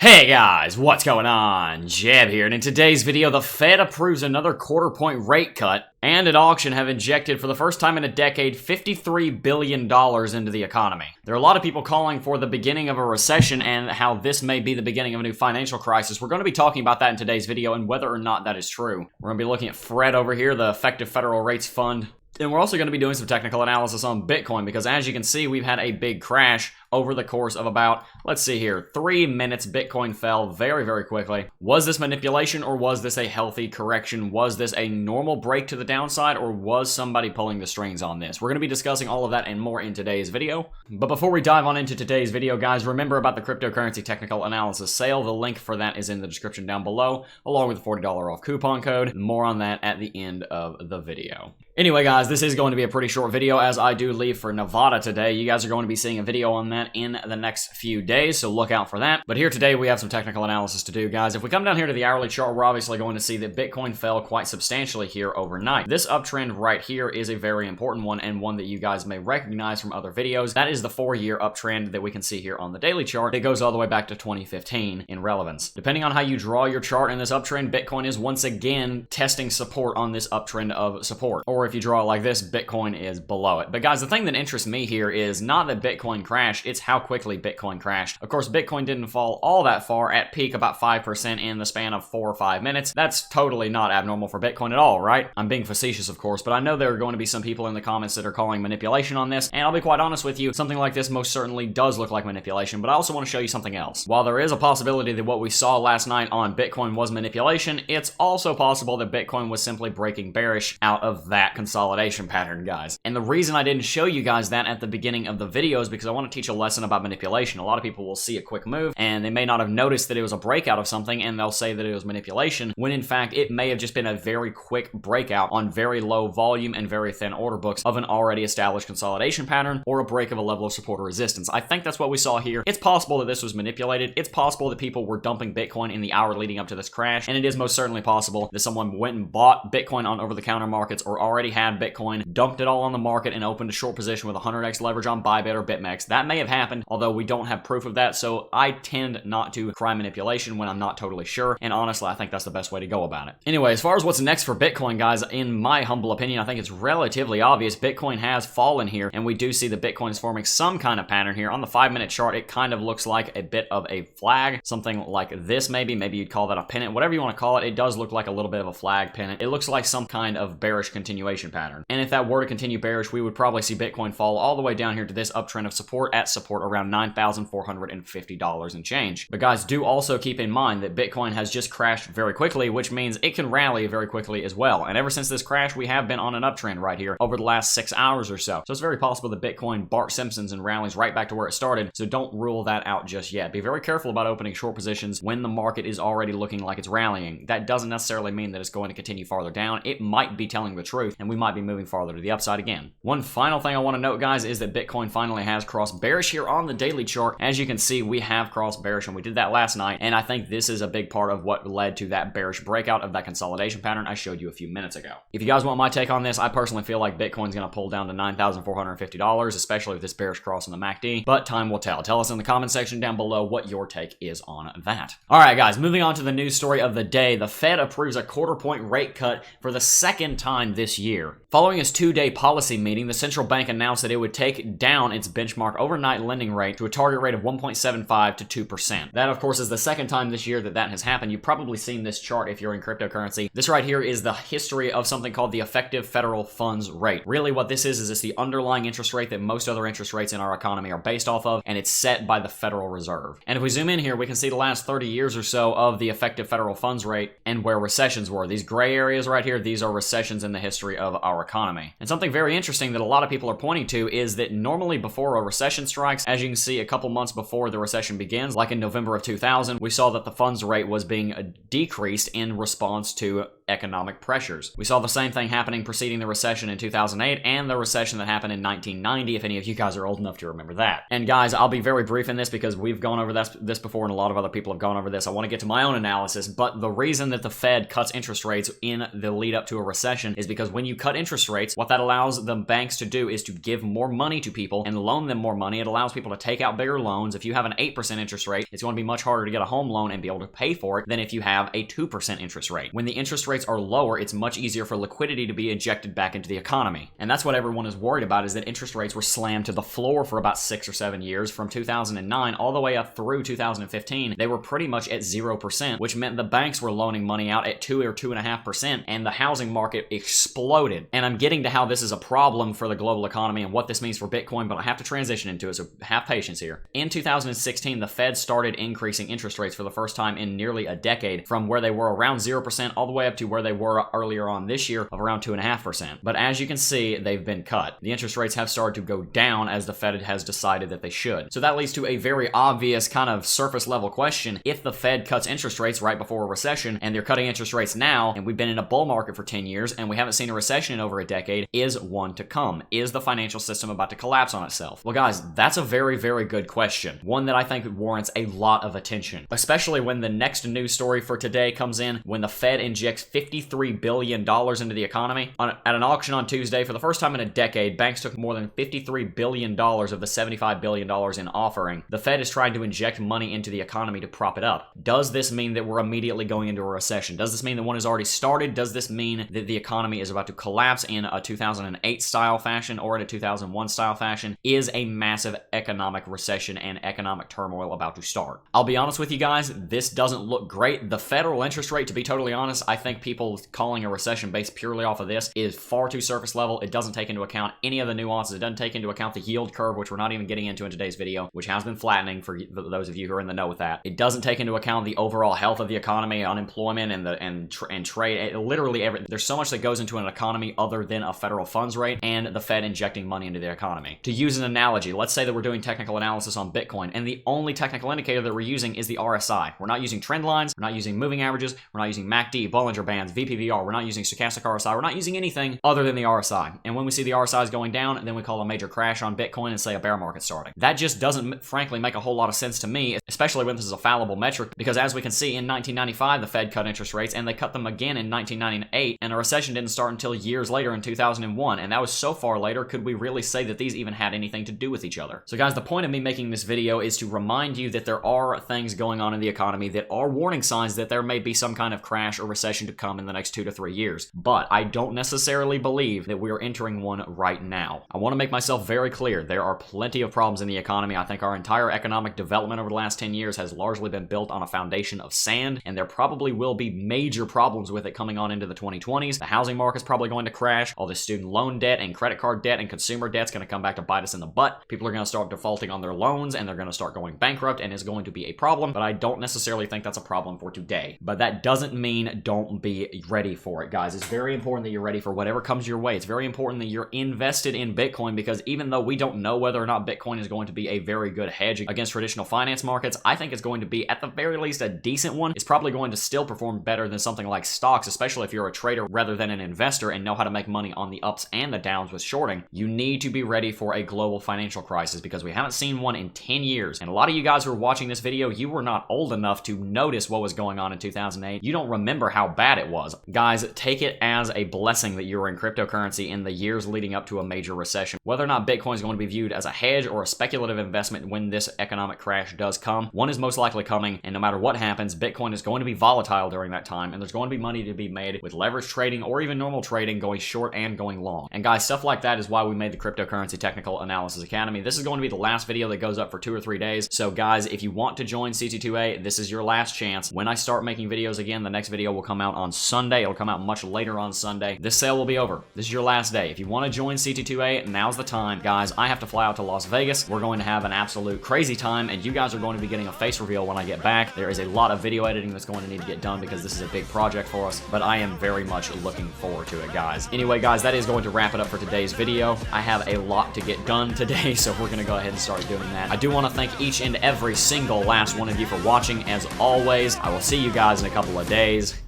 Hey guys, what's going on? Jeb here, and in today's video, the Fed approves another quarter-point rate cut, and at auction have injected, for the first time in a decade, $53 billion into the economy. There are a lot of people calling for the beginning of a recession and how this may be the beginning of a new financial crisis. We're going to be talking about that in today's video and whether or not that is true. We're going to be looking at FRED over here, the Effective Federal Rates Fund. And we're also going to be doing some technical analysis on Bitcoin because, as you can see, we've had a big crash over the course of about, let's see here, 3 minutes. Bitcoin fell very, very quickly. Was this manipulation or was this a healthy correction? Was this a normal break to the downside or was somebody pulling the strings on this? We're going to be discussing all of that and more in today's video. But before we dive on into today's video, guys, remember about the cryptocurrency technical analysis sale. The link for that is in the description down below, along with a $40 off coupon code. More on that at the end of the video. Anyway, guys, this is going to be a pretty short video as I do leave for Nevada today. You guys are going to be seeing a video on that in the next few days, so look out for that. But here today, we have some technical analysis to do, guys. If we come down here to the hourly chart, we're obviously going to see that Bitcoin fell quite substantially here overnight. This uptrend right here is a very important one and one that you guys may recognize from other videos. That is the 4-year uptrend that we can see here on the daily chart. It goes all the way back to 2015 in relevance. Depending on how you draw your chart in this uptrend, Bitcoin is once again testing support on this uptrend of support. Or if you draw it like this, Bitcoin is below it. But guys, the thing that interests me here is not that Bitcoin crashed, it's how quickly Bitcoin crashed. Of course, Bitcoin didn't fall all that far, at peak about 5% in the span of 4 or 5 minutes. That's totally not abnormal for Bitcoin at all, right? I'm being facetious, of course, but I know there are going to be some people in the comments that are calling manipulation on this, and I'll be quite honest with you, something like this most certainly does look like manipulation, but I also want to show you something else. While there is a possibility that what we saw last night on Bitcoin was manipulation, it's also possible that Bitcoin was simply breaking bearish out of that consolidation pattern, guys. And the reason I didn't show you guys that at the beginning of the video is because I want to teach a lesson about manipulation. A lot of people will see a quick move and they may not have noticed that it was a breakout of something and they'll say that it was manipulation, when in fact it may have just been a very quick breakout on very low volume and very thin order books of an already established consolidation pattern or a break of a level of support or resistance. I think that's what we saw here. It's possible that this was manipulated. It's possible that people were dumping Bitcoin in the hour leading up to this crash, and it is most certainly possible that someone went and bought Bitcoin on over-the-counter markets or already had Bitcoin, dumped it all on the market, and opened a short position with 100x leverage on Bybit or BitMEX. That may have happened, although we don't have proof of that, so I tend not to cry manipulation when I'm not totally sure, and honestly, I think that's the best way to go about it. Anyway, as far as what's next for Bitcoin, guys, in my humble opinion, I think it's relatively obvious. Bitcoin has fallen here, and we do see that Bitcoin is forming some kind of pattern here. On the 5-minute chart, it kind of looks like a bit of a flag, something like this maybe you'd call that a pennant, whatever you want to call it. It does look like a little bit of a flag pennant. It looks like some kind of bearish continuation pattern, and if that were to continue bearish, we would probably see Bitcoin fall all the way down here to this uptrend of support at support around $9,450 and change. But guys, do also keep in mind that Bitcoin has just crashed very quickly, which means it can rally very quickly as well. And ever since this crash, we have been on an uptrend right here over the last 6 hours or so. So it's very possible that Bitcoin Bart Simpsons and rallies right back to where it started. So don't rule that out just yet. Be very careful about opening short positions when the market is already looking like it's rallying. That doesn't necessarily mean that it's going to continue farther down. It might be telling the truth, and we might be moving farther to the upside again. One final thing I want to note, guys, is that Bitcoin finally has crossed bearish here on the daily chart. As you can see, we have crossed bearish, and we did that last night, and I think this is a big part of what led to that bearish breakout of that consolidation pattern I showed you a few minutes ago. If you guys want my take on this, I personally feel like Bitcoin's going to pull down to $9,450, especially with this bearish cross on the MACD, but time will tell. Tell us in the comment section down below what your take is on that. All right, guys, moving on to the news story of the day. The Fed approves a quarter-point rate cut for the second time this year. Following its 2-day policy meeting, the central bank announced that it would take down its benchmark overnight lending rate to a target rate of 1.75 to 2%. That, of course, is the second time this year that has happened. You've probably seen this chart if you're in cryptocurrency. This right here is the history of something called the effective federal funds rate. Really what this is it's the underlying interest rate that most other interest rates in our economy are based off of, and it's set by the Federal Reserve. And if we zoom in here, we can see the last 30 years or so of the effective federal funds rate and where recessions were. These gray areas right here, these are recessions in the history of our economy. And something very interesting that a lot of people are pointing to is that normally before a recession strikes, as you can see a couple months before the recession begins, like in November of 2000, we saw that the funds rate was being decreased in response to economic pressures. We saw the same thing happening preceding the recession in 2008 and the recession that happened in 1990, if any of you guys are old enough to remember that. And guys, I'll be very brief in this because we've gone over this before and a lot of other people have gone over this. I want to get to my own analysis, but the reason that the Fed cuts interest rates in the lead up to a recession is because when you you cut interest rates, what that allows the banks to do is to give more money to people and loan them more money. It allows people to take out bigger loans. If you have an 8% interest rate, it's going to be much harder to get a home loan and be able to pay for it than if you have a 2% interest rate. When the interest rates are lower, it's much easier for liquidity to be injected back into the economy. And that's what everyone is worried about, is that interest rates were slammed to the floor for about 6 or 7 years. From 2009 all the way up through 2015, they were pretty much at 0%, which meant the banks were loaning money out at 2 or 2.5%, and the housing market exploded. And I'm getting to how this is a problem for the global economy and what this means for Bitcoin, but I have to transition into it, so have patience here. In 2016, the Fed started increasing interest rates for the first time in nearly a decade, from where they were around 0% all the way up to where they were earlier on this year of around 2.5%. But as you can see, they've been cut. The interest rates have started to go down as the Fed has decided that they should. So that leads to a very obvious kind of surface level question. If the Fed cuts interest rates right before a recession, and they're cutting interest rates now, and we've been in a bull market for 10 years, and we haven't seen a recession in over a decade, is one to come? Is the financial system about to collapse on itself? Well, guys, that's a very, very good question. One that I think warrants a lot of attention, especially when the next news story for today comes in, when the Fed injects $53 billion into the economy. At an auction on Tuesday, for the first time in a decade, banks took more than $53 billion of the $75 billion in offering. The Fed is trying to inject money into the economy to prop it up. Does this mean that we're immediately going into a recession? Does this mean that one has already started? Does this mean that the economy is about to collapse in a 2008 style fashion or in a 2001 style fashion? Is a massive economic recession and economic turmoil about to start? I'll be honest with you guys, this doesn't look great. The federal interest rate, to be totally honest, I think people calling a recession based purely off of this is far too surface level. It doesn't take into account any of the nuances. It doesn't take into account the yield curve, which we're not even getting into in today's video, which has been flattening for those of you who are in the know with that. It doesn't take into account the overall health of the economy, unemployment, and trade. Literally there's so much that goes into an economy other than a federal funds rate and the Fed injecting money into the economy. To use an analogy, let's say that we're doing technical analysis on Bitcoin, and the only technical indicator that we're using is the RSI. We're not using trend lines, we're not using moving averages, we're not using MACD, Bollinger Bands, VPVR, we're not using stochastic RSI, we're not using anything other than the RSI. And when we see the RSI is going down, then we call a major crash on Bitcoin and say a bear market starting. That just doesn't, frankly, make a whole lot of sense to me, especially when this is a fallible metric, because as we can see, in 1995, the Fed cut interest rates, and they cut them again in 1998, and a recession didn't start until years later in 2001, and that was so far later, could we really say that these even had anything to do with each other? So guys, the point of me making this video is to remind you that there are things going on in the economy that are warning signs that there may be some kind of crash or recession to come in the next 2 to 3 years. But I don't necessarily believe that we are entering one right now. I want to make myself very clear. There are plenty of problems in the economy. I think our entire economic development over the last 10 years has largely been built on a foundation of sand, and there probably will be major problems with it coming on into the 2020s. The housing market's probably going to crash. All the student loan debt and credit card debt and consumer debt's going to come back to bite us in the butt. People are going to start defaulting on their loans, and they're going to start going bankrupt, and it's going to be a problem, but I don't necessarily think that's a problem for today. But that doesn't mean don't be ready for it, guys. It's very important that you're ready for whatever comes your way. It's very important that you're invested in Bitcoin, because even though we don't know whether or not Bitcoin is going to be a very good hedge against traditional finance markets, I think it's going to be, at the very least, a decent one. It's probably going to still perform better than something like stocks, especially if you're a trader rather than an investor and know how to make money on the ups and the downs with shorting. You need to be ready for a global financial crisis, because we haven't seen one in 10 years. And a lot of you guys who are watching this video, you were not old enough to notice what was going on in 2008. You don't remember how bad it was. Guys, take it as a blessing that you're in cryptocurrency in the years leading up to a major recession. Whether or not Bitcoin is going to be viewed as a hedge or a speculative investment when this economic crash does come, one is most likely coming, and no matter what happens, Bitcoin is going to be volatile during that time, and there's going to be money to be made with leverage trading or even normal trading, going short and going long. And guys, stuff like that is why we made the Cryptocurrency Technical Analysis Academy. This is going to be the last video that goes up for 2 or 3 days. So guys, if you want to join CT2A, this is your last chance. When I start making videos again, the next video will come out on Sunday. It'll come out much later on Sunday. This sale will be over. This is your last day. If you want to join CT2A, now's the time. Guys, I have to fly out to Las Vegas. We're going to have an absolute crazy time, and you guys are going to be getting a face reveal when I get back. There is a lot of video editing that's going to need to get done because this is a big project for us, but I am very much looking forward to it, guys. Anyway, guys, that is going to wrap it up for today's video. I have a lot to get done today, so we're going to go ahead and start doing that. I do want to thank each and every single last one of you for watching. As always, I will see you guys in a couple of days.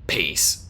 Peace.